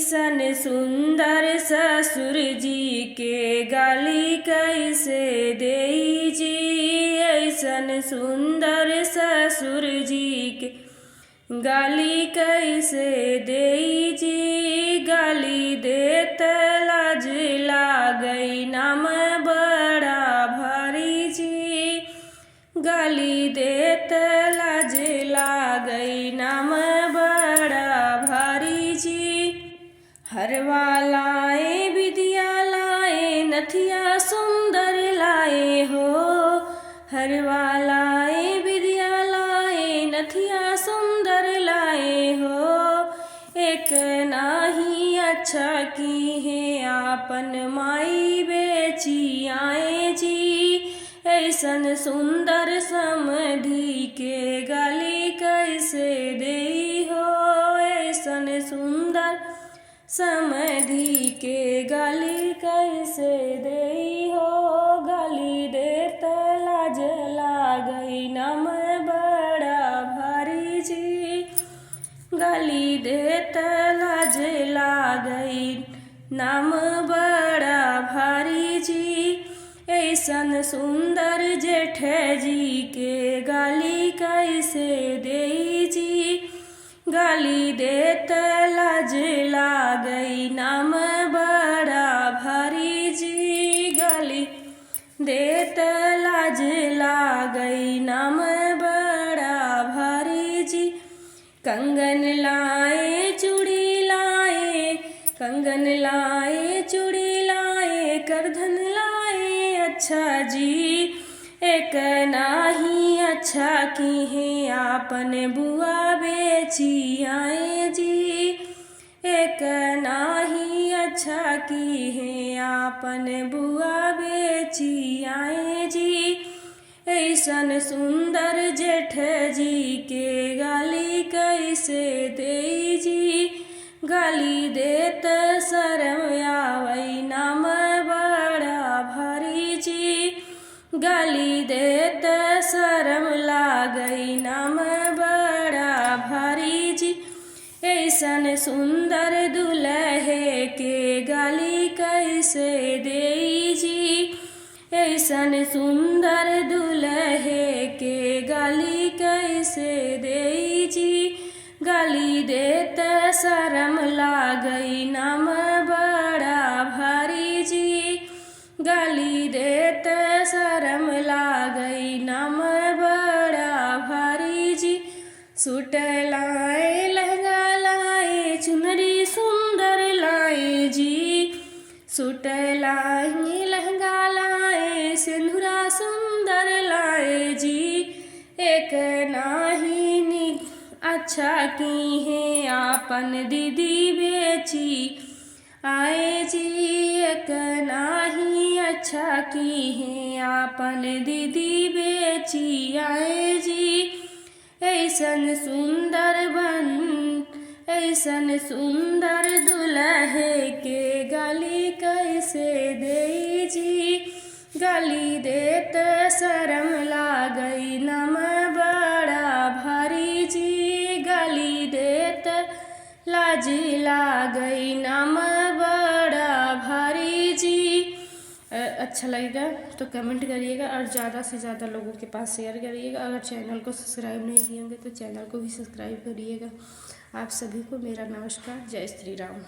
ऐसन सुंदर ससुर जी के गाली कैसे देई जी। ऐसन सुंदर ससुर जी के गाली कैसे देई जी। गाली देत लाज लागई नाम बड़ा भारी जी। गाली देत लाज लागई नाम बड़ा भारी जी। हरवा लाए विद्या लाए नथिया सुंदर लाए हो। हरवा लाए विद्या लाए नथिया सुंदर लाए हो। एक नाही अच्छा की है आपन माई बेची आए जी। ऐसन सुंदर समधी के गाली कैसे देई हो। ऐसन सुंदर समधी के गाली कैसे देई हो। गाली देत लाज लागई नाम बड़ा भारी जी। गाली देत लाज लागई नाम बड़ा भारी जी। ऐसन सुंदर जेठ जी के गाली कैसे देई जी। गाली देत लाज लागई नाम बड़ा भारी जी। गाली देत लाज लागई नाम बड़ा भारी जी। कंगन लाए चूड़ी लाए कंगन लाए चूड़ी लाए करधन लाए अच्छा जी। एक नाही अच्छा की है आपन बुआ बेची आए जी। एक नाही अच्छा की है आपन बुआ बेची आए जी। ऐसन सुंदर जेठ जी के गाली कैसे देई जी। गाली देत शरम आवई नाम बड़ा भारी जी। गाली देत शरम लागई नाम बड़ा भारी जी। ऐसन सुंदर दुल्हे के गाली कैसे देई जी। ऐसन सुंदर दुल्हे के गाली कैसे देई जी। गाली देत शरम लागई नाम बड़ा भारी जी। गाली देत शरम लागई नाम बड़ा भारी जी। सूट लाए लहंगा लाए चुनरी सुंदर लाए जी। सूट लाए लहंगा लाए सिंदूरा सुंदर लाए जी। एक नाही अच्छा की है आपन दीदी बेची आए जी। एक नाही अच्छा की है आपन दीदी बेची आए जी। ऐसन सुंदर दुल्हे के गाली कैसे देई जी। गाली देत शरम लागई नाम बड़ा भारी जी। गाली देत लाज लागई नाम बड़ा भारी जी। अच्छा लगेगा तो कमेंट करिएगा और ज़्यादा से ज़्यादा लोगों के पास शेयर करिएगा। अगर चैनल को सब्सक्राइब नहीं किए होंगे तो चैनल को भी सब्सक्राइब करिएगा। आप सभी को मेरा नमस्कार। जय श्री राम।